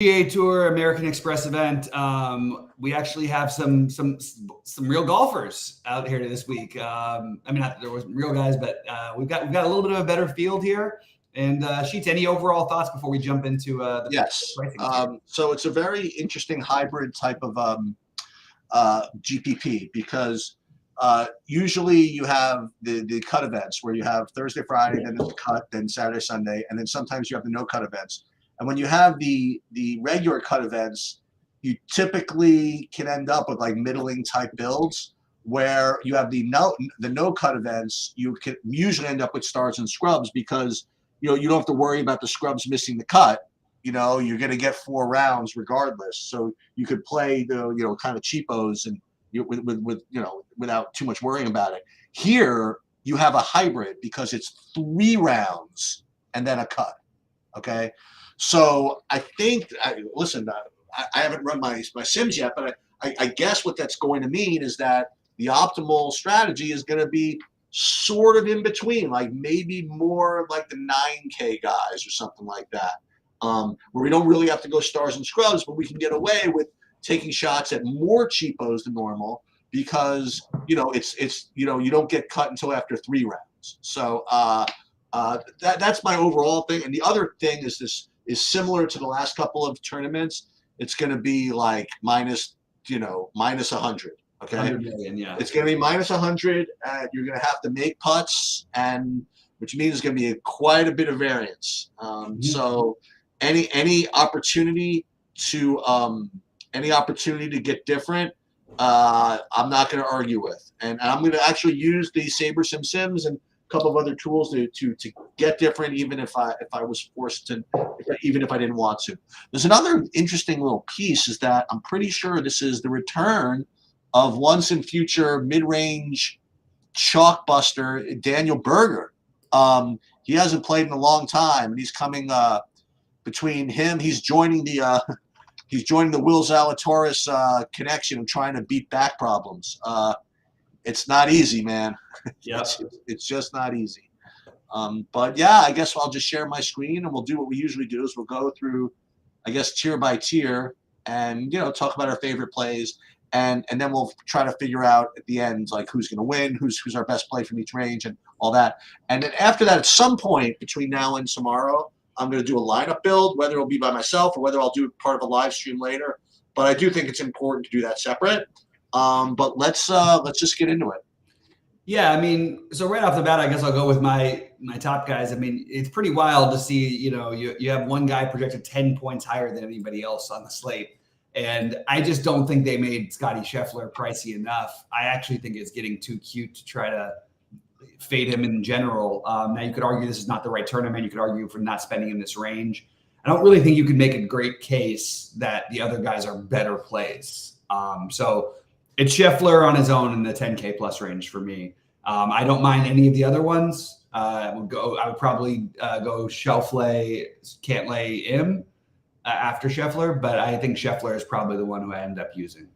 PGA Tour American Express event. We actually have some real golfers out here this week. I mean, there wasn't real guys, but we've got a little bit of a better field here. And Sheets, any overall thoughts before we jump into the Yes. So it's a very interesting hybrid type of GPP because usually you have the cut events where you have Thursday, Friday, then there's a cut, then Saturday, Sunday, and then sometimes you have the no no-cut events. And when you have the regular cut events, you typically can end up with like middling type builds. Where you have the no-cut events, you can usually end up with stars and scrubs because you don't have to worry about the scrubs missing the cut. You're going to get 4 rounds regardless. So you could play the kind of cheapos and with without too much worrying about it. Here you have a hybrid because it's 3 rounds and then a cut. Okay. So I think, listen, I haven't run my sims yet, but I guess what that's going to mean is that the optimal strategy is going to be sort of in between, like maybe more like the 9K guys or something like that, where we don't really have to go stars and scrubs, but we can get away with taking shots at more cheapos than normal because, it's you don't get cut until after 3 rounds. So that's my overall thing. And the other thing is similar to the last couple of tournaments. It's going to be like minus 100. Okay. 100 million, yeah. It's going to be minus 100. You're going to have to make putts, which means it's going to be quite a bit of variance. So any opportunity to get different, I'm not going to argue with, and I'm going to actually use the Saber Sims and couple of other tools to get different, even if I was forced to, even if I didn't want to. There's another interesting little piece is that I'm pretty sure this is the return of once and future mid-range chalk buster Daniel Berger. He hasn't played in a long time, and he's coming between him. He's joining the Will Zalatoris connection of trying to beat back problems. It's not easy, man. Yeah, it's just not easy. But yeah, I guess I'll just share my screen and we'll do what we usually do is we'll go through, I guess, tier by tier and, talk about our favorite plays. And then we'll try to figure out at the end, like who's going to win, who's our best play from each range and all that. And then after that, at some point between now and tomorrow, I'm going to do a lineup build, whether it'll be by myself or whether I'll do part of a live stream later. But I do think it's important to do that separate. But let's just get into it. Yeah, I mean, so right off the bat, I guess I'll go with my top guys. I mean, it's pretty wild to see, you have one guy projected 10 points higher than anybody else on the slate. And I just don't think they made Scotty Scheffler pricey enough. I actually think it's getting too cute to try to fade him in general. Now, you could argue this is not the right tournament. You could argue for not spending in this range. I don't really think you could make a great case that the other guys are better plays. So it's Scheffler on his own in the 10K plus range for me. I don't mind any of the other ones. I would probably go Schauffele, Cantlay, Im after Scheffler, but I think Scheffler is probably the one who I end up using.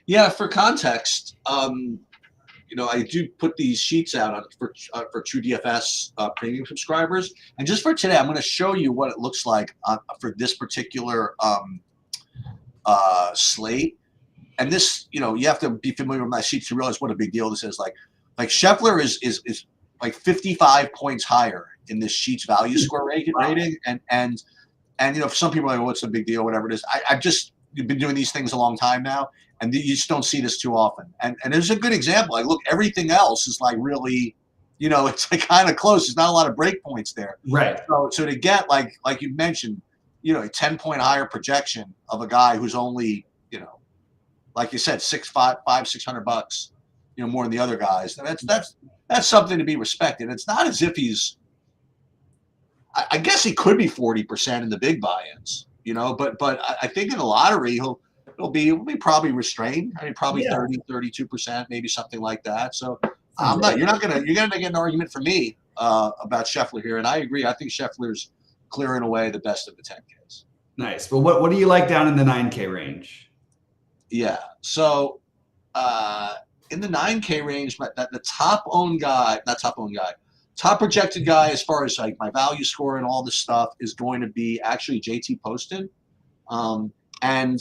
Yeah, for context, I do put these sheets out for TrueDFS premium subscribers, and just for today, I'm going to show you what it looks like for this particular slate. And this, you have to be familiar with my sheets to realize what a big deal this is. Like Scheffler is like 55 points higher in this sheets value score rating, and for some people are like, what's the big deal, whatever it is. I've just been doing these things a long time now, and you just don't see this too often. And there's a good example. Like, look, everything else is like really, it's like kind of close. There's not a lot of break points there. Right. So to get like you mentioned, a 10-point higher projection of a guy who's only, like you said, $600, more than the other guys. That's something to be respected. It's not as if he's. I guess he could be 40% in the big buy-ins, but I think in the lottery he'll be probably restrained. I mean, probably 30-32%, maybe something like that. So you're gonna get an argument from me about Scheffler here, and I agree. I think Scheffler's clearing away the best of the 10Ks. Nice. Well, what do you like down in the 9K range? Yeah. So in the 9K range, the top projected guy as far as like my value score and all this stuff is going to be actually JT Poston. And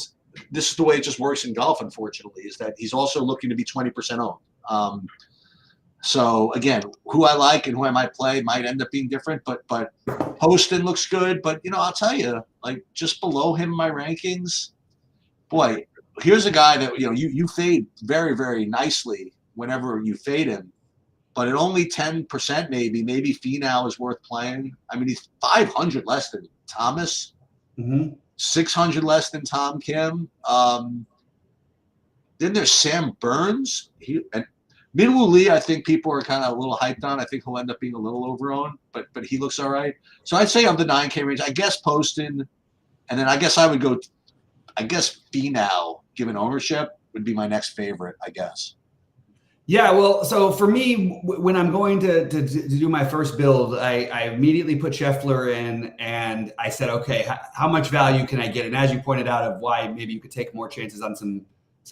this is the way it just works in golf, unfortunately, is that he's also looking to be 20% owned. So again, who I like and who I might play might end up being different, but Poston looks good. But I'll tell you, like just below him in my rankings, boy, here's a guy that you fade very, very nicely whenever you fade him. But at only 10%, maybe Finau is worth playing. I mean, he's 500 less than Thomas, 600 less than Tom Kim. Then there's Sam Burns. And Minwoo Lee, I think people are kind of a little hyped on. I think he'll end up being a little overowned, but he looks all right. So I'd say of the 9K range, I guess Poston, and then I guess I would go. I guess Finau, given ownership, would be my next favorite. I guess. Yeah, well, so for me, when I'm going to do my first build, I immediately put Scheffler in, and I said, okay, how much value can I get? And as you pointed out, of why maybe you could take more chances on some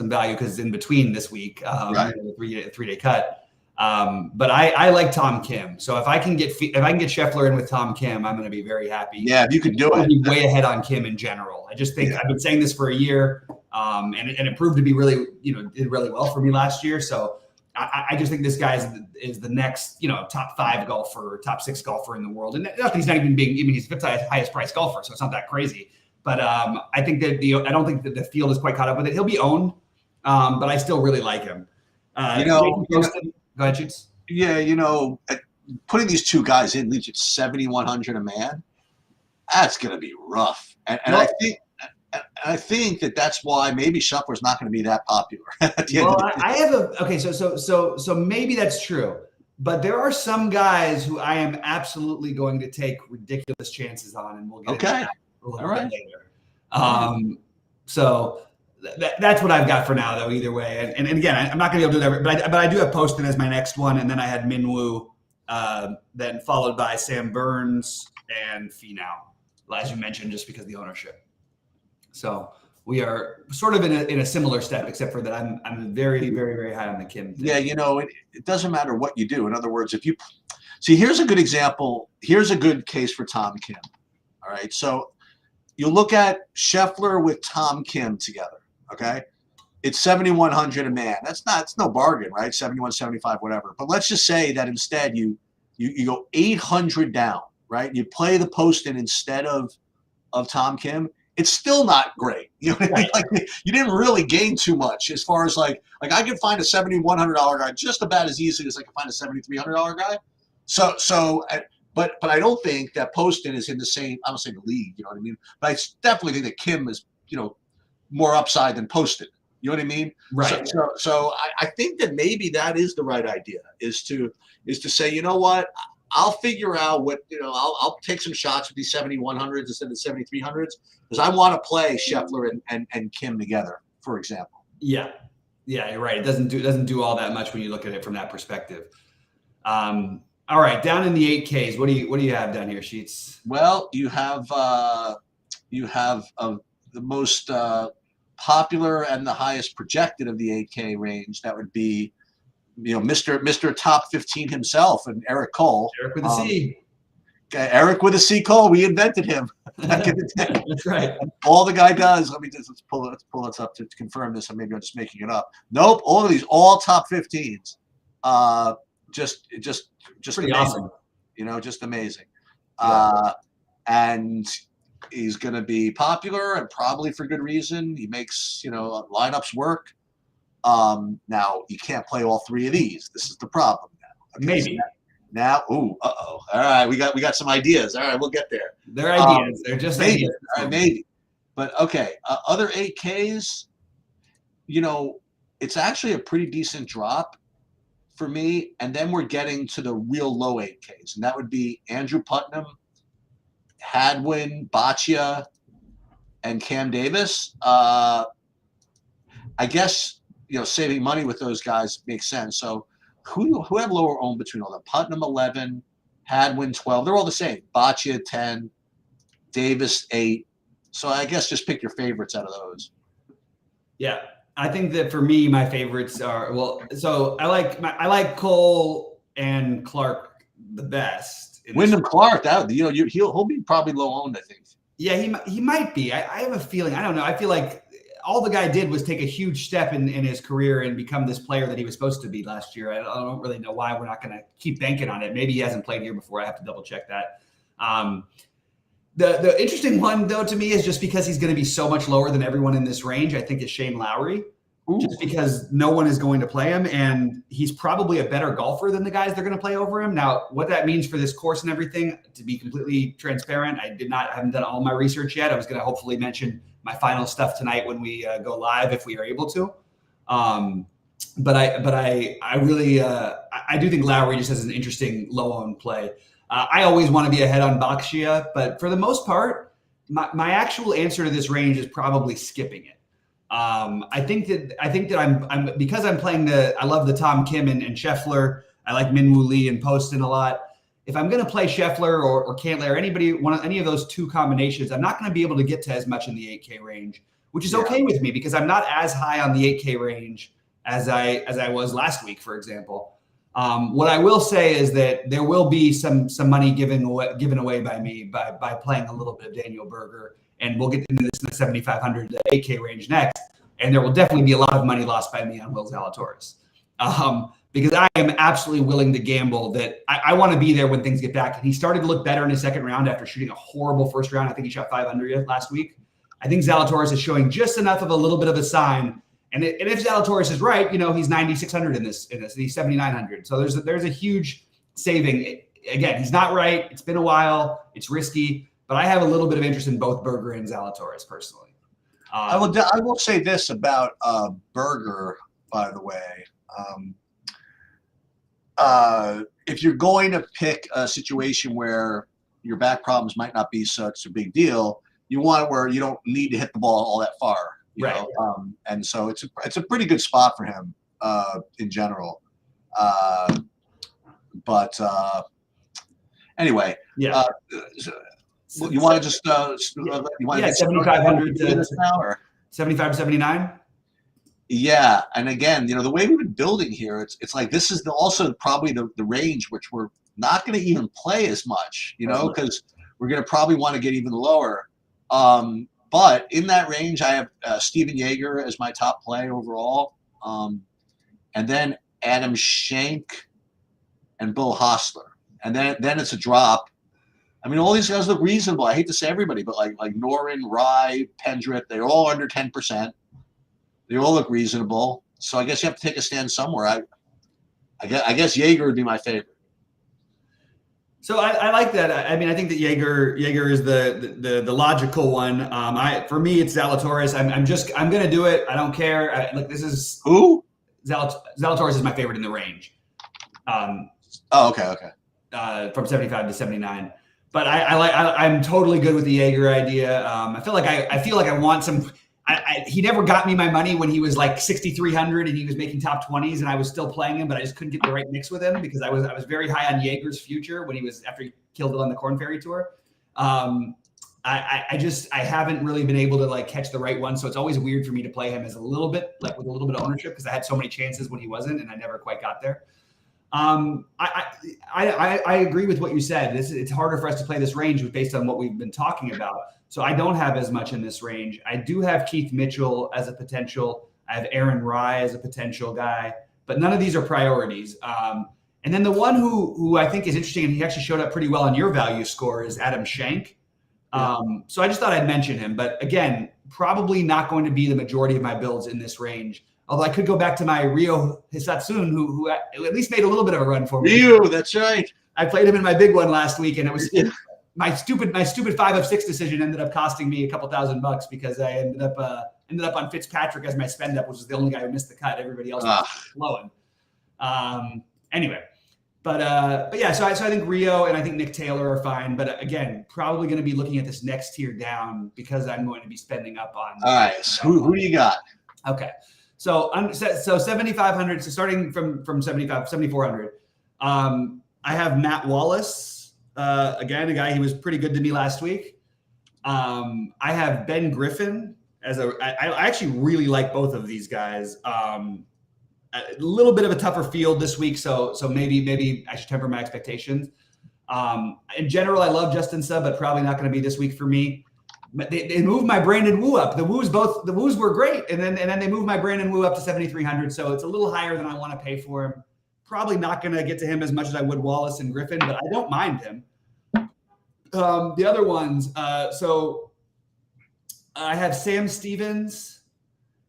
value because it's in between this week, right. the three-day cut. But I like Tom Kim, so if I can get Scheffler in with Tom Kim, I'm going to be very happy. Yeah, if you could do it, be way ahead on Kim in general. I just think I've been saying this for a year, and it proved to be really, did really well for me last year. So. I just think this guy is the next, top 5 golfer, top 6 golfer in the world. And not that he's not even he's the 5th highest priced golfer, so it's not that crazy. But I think that I don't think that the field is quite caught up with it. He'll be owned, but I still really like him. Go ahead, Sheets. Yeah, putting these two guys in leaves you 7,100 a man. That's going to be rough. And I think that's why maybe Scheffler's not going to be that popular. At the end of the day. So maybe that's true, but there are some guys who I am absolutely going to take ridiculous chances on, and we'll get into that a little bit later. So that's what I've got for now, though. Either way, and again, I'm not going to be able to do that, but I do have Poston as my next one, and then I had Minwoo, then followed by Sam Burns and Finau, as you mentioned, just because of the ownership. So we are sort of in a similar step, except for that I'm very, very, very high on the Kim thing. Yeah, it doesn't matter what you do. In other words, if you see, here's a good example. Here's a good case for Tom Kim. All right, so you look at Scheffler with Tom Kim together. Okay, it's 7,100 a man. It's no bargain, right? 71, 75, whatever. But let's just say that instead you go 800 down, right? You play the Poston instead of Tom Kim. It's still not great. Right. Like you didn't really gain too much as far as like I can find a $7,100 guy just about as easily as I can find a $7,300 guy. So, but I don't think that Poston is in the same. I don't say the league. You know what I mean? But I definitely think that Kim is more upside than Poston. You know what I mean? Right. So I think that maybe that is the right idea. Is to say, you know what? I'll figure out what I'll take some shots with these 7,100s instead of 7,300s because I want to play Scheffler and Kim together, for example. Yeah, you're right. It doesn't do all that much when you look at it from that perspective. All right, down in the 8Ks, what do you have down here, Sheets? Well, you have the most popular and the highest projected of the 8K range. That would be. Mr. Top 15 himself and Eric Cole. Eric with a C. Eric with a C. Cole. We invented him back in the day. That's right. And all the guy does. Let's pull this up to confirm this. And maybe I'm just making it up. Nope. All of these, all top 15s. Just pretty amazing. Awesome. Just amazing. Yeah. And he's going to be popular and probably for good reason. He makes lineups work. Now you can't play all 3 of these. This is the problem now. Okay, maybe. So now, All right, we got some ideas. All right, we'll get there. They're ideas. They're just maybe. ideas. All right, maybe. But okay, other 8Ks. It's actually a pretty decent drop for me. And then we're getting to the real low 8Ks, and that would be Andrew Putnam, Hadwin, Boccia, and Cam Davis. I guess. Saving money with those guys makes sense. So who have lower owned between all them? Putnam 11, Hadwin 12. They're all the same. Boccia 10, Davis 8. So I guess just pick your favorites out of those. Yeah, I think that for me, my favorites are so I like Cole and Clark the best. Wyndham Clark, he'll be probably low owned, I think. Yeah, he might be. I have a feeling. I don't know. I feel like all the guy did was take a huge step in his career and become this player that he was supposed to be last year. I don't really know why we're not going to keep banking on it. Maybe he hasn't played here before. I have to double check that. The interesting one, though, to me is just because he's going to be so much lower than everyone in this range, I think is Shane Lowry. Ooh. Just because no one is going to play him, and he's probably a better golfer than the guys they're going to play over him. Now, what that means for this course and everything, to be completely transparent, I haven't done all my research yet. I was going to hopefully mention my final stuff tonight when we go live, if we are able to. But I really I do think Lowry just has an interesting low-owned play. I always want to be ahead on Bakshia, but for the most part, my actual answer to this range is probably skipping it. I think that I'm because I'm playing I love the Tom Kim and Scheffler. I like Minwoo Lee and Poston a lot. If I'm going to play Scheffler or Cantlay or any of those two combinations, I'm not going to be able to get to as much in the 8K range, which is okay with me because I'm not as high on the 8K range as I was last week, for example. What I will say is that there will be some money given away by me by playing a little bit of Daniel Berger. And we'll get into this in the 7,500 to 8K range next. And there will definitely be a lot of money lost by me on Will Zalatoris. Because I am absolutely willing to gamble that I want to be there when things get back. And he started to look better in his second round after shooting a horrible first round. I think he shot 500 last week. I think Zalatoris is showing just enough of a little bit of a sign. And if Zalatoris is right, he's 9,600 in this, and he's 7,900. So there's a huge saving. Again, he's not right. It's been a while. It's risky. But I have a little bit of interest in both Berger and Zalatoris personally. I will say this about Berger, by the way. If you're going to pick a situation where your back problems might not be such a big deal, you want it where you don't need to hit the ball all that far. You know? And so it's a pretty good spot for him in general. But anyway. Yeah. You want to just 7,500 to now, or 75 to 79. Yeah, and again, the way we've been building here, it's like this is also probably the range which we're not going to even play as much, because we're going to probably want to get even lower. But in that range, I have Steven Yeager as my top play overall, and then Adam Schenk and Bill Hostler, and then it's a drop. I mean, all these guys look reasonable. I hate to say everybody, but like Noren, Rye, Pendrith, they're all under 10%. They all look reasonable. So I guess you have to take a stand somewhere. I guess Yeager would be my favorite. So I like that. I mean, I think that Yeager is the logical one. For me, it's Zalatoris. I'm going to do it. I don't care. This is who? Zalatoris is my favorite in the range. Okay. From 75 to 79. But I'm totally good with the Yeager idea. I feel like I want some. He never got me my money when he was like 6,300 and he was making top 20s, and I was still playing him, but I just couldn't get the right mix with him because I was very high on Yeager's future when after he killed it on the Corn Ferry Tour. I haven't really been able to catch the right one, so it's always weird for me to play him as a little bit with a little bit of ownership because I had so many chances when he wasn't, and I never quite got there. I agree with what you said. It's harder for us to play this range based on what we've been talking about. So I don't have as much in this range. I do have Keith Mitchell as a potential. I have Aaron Rye as a potential guy, but none of these are priorities. And then the one who I think is interesting, and he actually showed up pretty well on your value score, is Adam Schenk. So I just thought I'd mention him. But again, probably not going to be the majority of my builds in this range. Although I could go back to my Ryo Hisatsun, who at least made a little bit of a run for me. Ryo, that's right. I played him in my big one last week, and it was my stupid 5 of 6 decision ended up costing me a couple $1,000 because I ended up on Fitzpatrick as my spend up, which was the only guy who missed the cut. Everybody else was flowing. Anyway, but yeah, so I think Ryo and I think Nick Taylor are fine. But again, probably going to be looking at this next tier down because I'm going to be spending up on. All right, so who do you got? Okay. So 7,500. So starting from 7,400, I have Matt Wallace. Again, a guy, he was pretty good to me last week. I have Ben Griffin I actually really like both of these guys. A little bit of a tougher field this week, so maybe I should temper my expectations. In general, I love Justin Suh, but probably not going to be this week for me. They moved my Brandon Wu up. The Woos were great, and then they moved my Brandon Wu up to 7,300. So it's a little higher than I want to pay for him. Probably not going to get to him as much as I would Wallace and Griffin, but I don't mind him. The other ones, so I have Sam Stevens,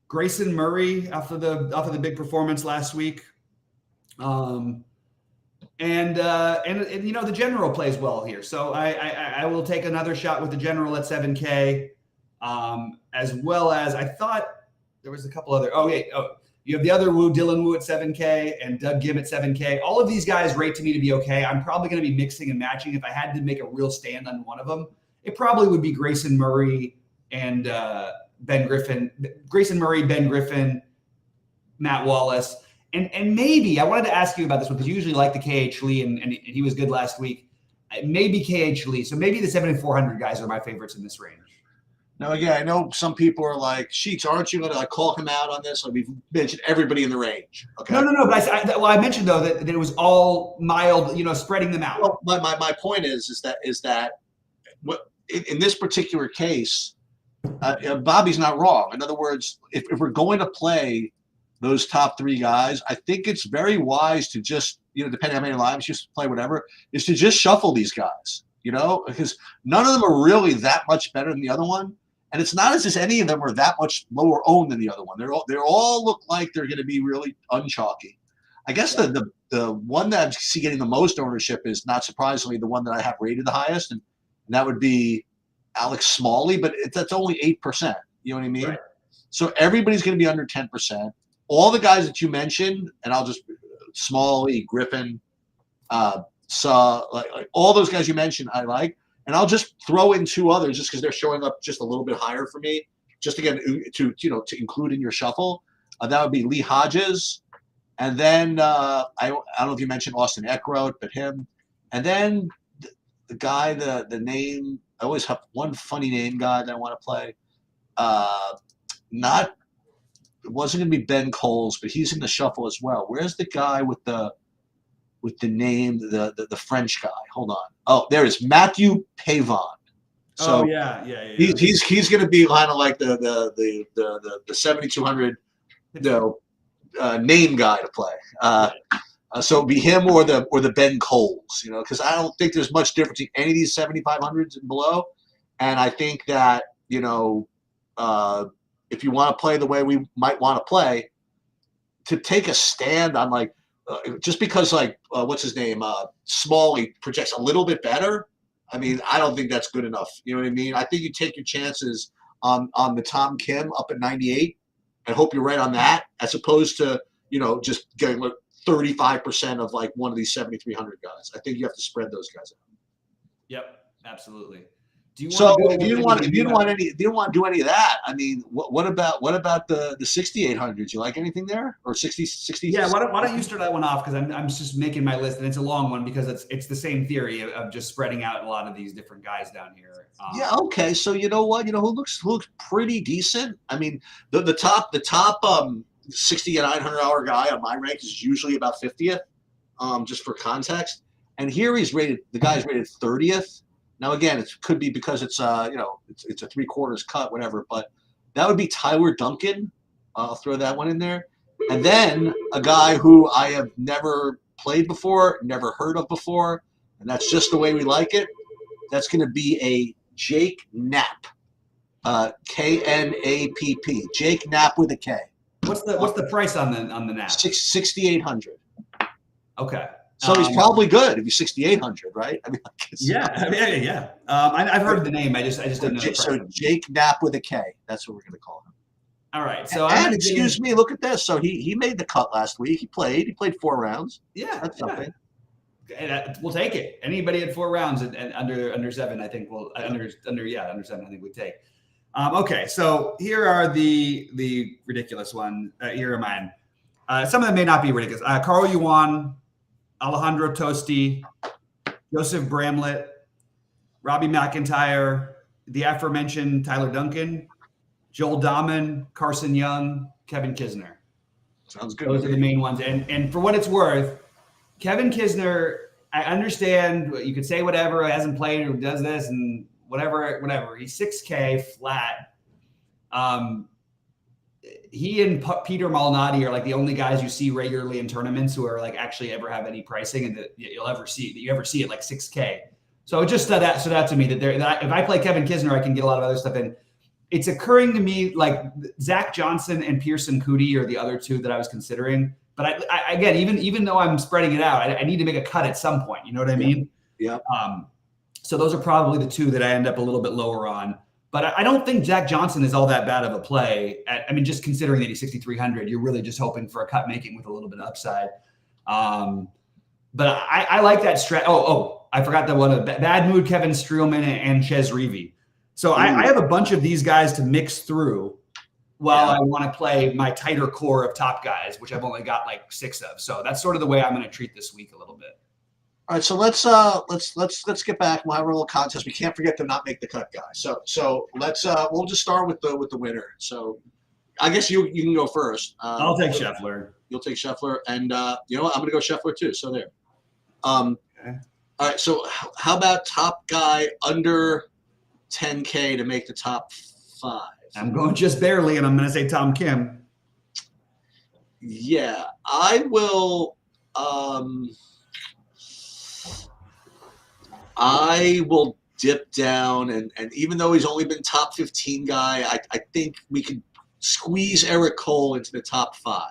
Grayson Murray after the big performance last week, and the general plays well here, so I will take another shot with the general at 7K, as well as I thought there was a couple other. You have the other Wu, Dylan Wu at 7K and Doug Gim at 7K. All of these guys rate to me to be okay. I'm probably going to be mixing and matching. If I had to make a real stand on one of them, it probably would be Grayson Murray and Ben Griffin. Grayson Murray, Ben Griffin, Matt Wallace. And maybe, I wanted to ask you about this one because you usually like the KH Lee, and he was good last week. Maybe KH Lee. So maybe the 7,400 guys are my favorites in this range. Now, again, I know some people are like, Sheets, aren't you going to call him out on this? Like, we've mentioned everybody in the range. Okay. No. But I mentioned, though, that it was all mild, spreading them out. Well, my point is that in this particular case, Bobby's not wrong. In other words, if we're going to play those top three guys, I think it's very wise to just, depending on how many lives you play, whatever, is to just shuffle these guys, because none of them are really that much better than the other one. And it's not as if any of them are that much lower owned than the other one. They all look like they're going to be really unchalky. I guess the one that I see getting the most ownership is, not surprisingly, the one that I have rated the highest, and that would be Alex Smalley, but that's only 8%. You know what I mean? Right. So everybody's going to be under 10%. All the guys that you mentioned, and I'll just Smalley, Griffin, like all those guys you mentioned, I like. And I'll just throw in two others just because they're showing up just a little bit higher for me, just again to include in your shuffle. That would be Lee Hodges, and then I don't know if you mentioned Austin Eckroat, but him, and then the guy, the name, I always have one funny name guy that I want to play. It wasn't going to be Ben Coles, but he's in the shuffle as well. Where's the guy with the name, the French guy? Hold on. Oh, there is Matthew Pavon. So yeah. He's going to be kind of like the 7,200 name guy to play. So it'd be him or the Ben Coles, because I don't think there's much difference in any of these 7,500s and below. And I think that if you want to play the way we might want to play, to take a stand on just because what's his name, Smalley projects a little bit better. I mean, I don't think that's good enough. You know what I mean? I think you take your chances on the Tom Kim up at 98 and hope you're right on that, as opposed to just getting 35% of one of these 7,300 guys. I think you have to spread those guys out. Yep, absolutely. If you don't want to do any of that, I mean, what about the 6,800s? You like anything there, or 60? Yeah, why don't you start that one off, because I'm just making my list, and it's a long one because it's the same theory of just spreading out a lot of these different guys down here. Yeah, okay. So you know what? Who looks pretty decent. I mean, the top 6,900 guy on my rank is usually about 50th, just for context. And here the guy's rated 30th. Now, again, it could be because it's it's a 3/4 cut, whatever. But that would be Tyler Duncan. I'll throw that one in there. And then a guy who I have never played before, never heard of before, and that's just the way we like it. That's going to be a Jake Knapp, K-N-A-P-P. Jake Knapp with a K. What's the price on the Knapp? 6,800. Okay. So he's probably good if he's 6,800, right? I mean, yeah. I've heard the name. I just didn't know. So Jake Knapp with a K. That's what we're going to call him. All right. So excuse me, look at this. So he made the cut last week. He played 4 rounds. Yeah, that's something. And we'll take it. Anybody at 4 rounds and under 7, I think under 7, I think we take. Okay, so here are the ridiculous one. Here are mine. Some of them may not be ridiculous. Carl Yuan, Alejandro Tosti, Joseph Bramlett, Robbie McIntyre, the aforementioned Tyler Duncan, Joel Dahman, Carson Young, Kevin Kisner. Sounds good. Those are the main ones. And for what it's worth, Kevin Kisner, I understand you could say whatever, hasn't played or does this and whatever. He's 6K flat. He and Peter Malnati are like the only guys you see regularly in tournaments who are like actually ever have any pricing and that you ever see at like 6K. So it just stood out to me that if I play Kevin Kisner, I can get a lot of other stuff in. It's occurring to me like Zach Johnson and Pearson Coody are the other two that I was considering. But I again, even though I'm spreading it out, I need to make a cut at some point. You know what I mean? Yeah. So those are probably the two that I end up a little bit lower on. But I don't think Zach Johnson is all that bad of a play. Just considering that he's 6,300, you're really just hoping for a cut making with a little bit of upside. But I like that strat. Oh, I forgot the one. Bad Mood, Kevin Streelman, and Ches Reavie. So I have a bunch of these guys to mix through while I want to play my tighter core of top guys, which I've only got like 6 of. So that's sort of the way I'm going to treat this week a little bit. All right, so let's get back. We'll have a little contest. We can't forget to not make the cut, guys. So let's we'll just start with the winner. So I guess you can go first. I'll take Scheffler. You'll take Scheffler, and you know what? I'm going to go Scheffler too. So there. Okay. All right. So how about top guy under 10K to make the top 5? I'm going just barely, and I'm going to say Tom Kim. Yeah, I will. I will dip down, and even though he's only been top 15 guy, I think we could squeeze Eric Cole into the top 5.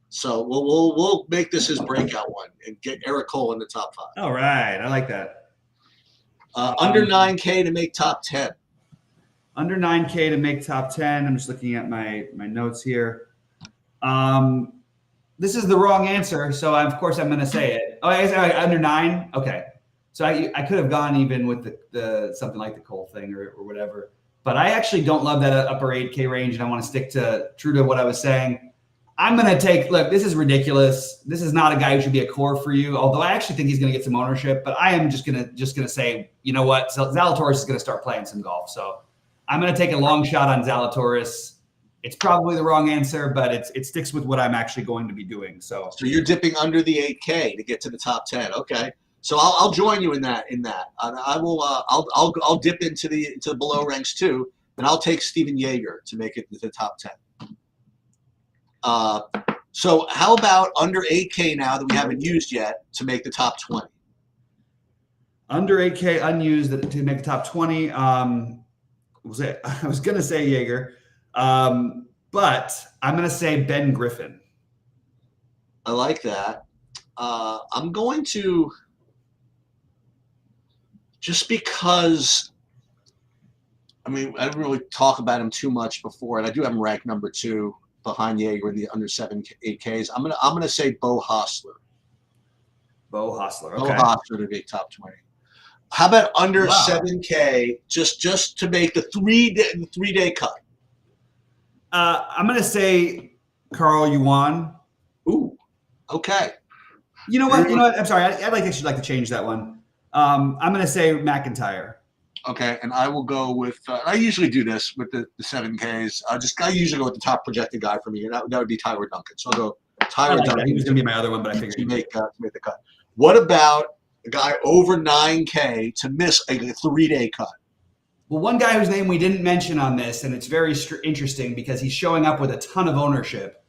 So we'll make this his breakout one and get Eric Cole in the top 5. All right, I like that. Under 9K to make top 10. Under 9K to make top 10. I'm just looking at my notes here. This is the wrong answer, so of course I'm going to say it. Oh, under 9? Okay. So I could have gone even with the something like the Cole thing or whatever. But I actually don't love that upper 8K range, and I want to stick true to what I was saying. I'm going to take – look, this is ridiculous. This is not a guy who should be a core for you, although I actually think he's going to get some ownership. But I am just gonna say, you know what, Zalatoris is going to start playing some golf. So I'm going to take a long shot on Zalatoris. It's probably the wrong answer, but it sticks with what I'm actually going to be doing. So you're dipping under the 8K to get to the top 10. Okay. So I'll join you in that. I will. I'll dip into the below ranks too, and I'll take Steven Yeager to make it to the top 10. So how about under 8K now that we haven't used yet to make the top 20? Under 8K unused to make the top 20. I was gonna say Yeager, but I'm gonna say Ben Griffin. I like that. I'm going to. Just because, I didn't really talk about him too much before, and I do have him ranked number 2 behind Yeager in the under 8Ks. I'm gonna say Bo Hostler. Bo Hostler. Okay. Bo Hostler to make top 20. How about under 7K just to make the 3-day cut? I'm gonna say Carl Yuan. Ooh. Okay. You know what? I'm sorry. I'd actually like to change that one. I'm going to say McIntyre. Okay, and I will go with I usually do this with the 7Ks. I usually go with the top projected guy for me, and that would be Tyler Duncan. So I'll go Tyler Duncan. He was going to be my other one, but I figured to make the cut. What about a guy over 9K to miss a 3-day cut? Well, one guy whose name we didn't mention on this, and it's very interesting because he's showing up with a ton of ownership,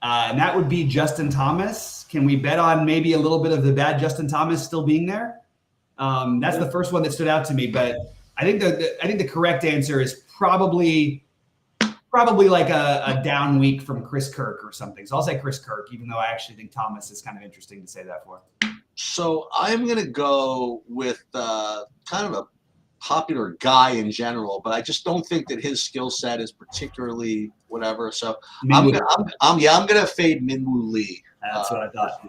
and that would be Justin Thomas. Can we bet on maybe a little bit of the bad Justin Thomas still being there? That's the first one that stood out to me, but I think the correct answer is probably like a down week from Chris Kirk or something. So I'll say Chris Kirk, even though I actually think Thomas is kind of interesting to say that for. So I'm going to go with kind of a popular guy in general, but I just don't think that his skill set is particularly whatever. So I'm gonna fade Minwoo Lee. That's what I thought.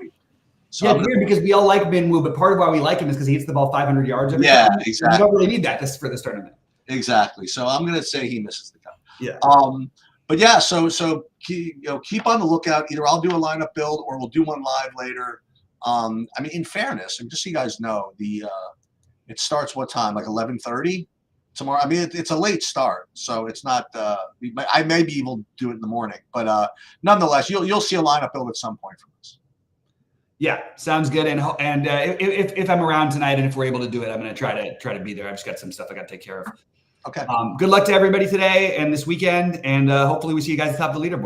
So yeah, weird because we all like Minwoo, but part of why we like him is because he hits the ball 500 yards every time. Yeah, exactly. You don't really need that for this tournament. Exactly. So I'm gonna say he misses the cut. Yeah. But yeah, so keep on the lookout. Either I'll do a lineup build or we'll do one live later. In fairness, and just so you guys know, it starts what time? Like 11:30 tomorrow. It's a late start, so it's not. I may be able to do it in the morning, but nonetheless, you'll see a lineup build at some point from this. Yeah, sounds good. And if I'm around tonight and if we're able to do it, I'm going to try to be there. I've just got some stuff I got to take care of. Okay. Good luck to everybody today and this weekend, and hopefully we see you guys at the top of the leaderboard.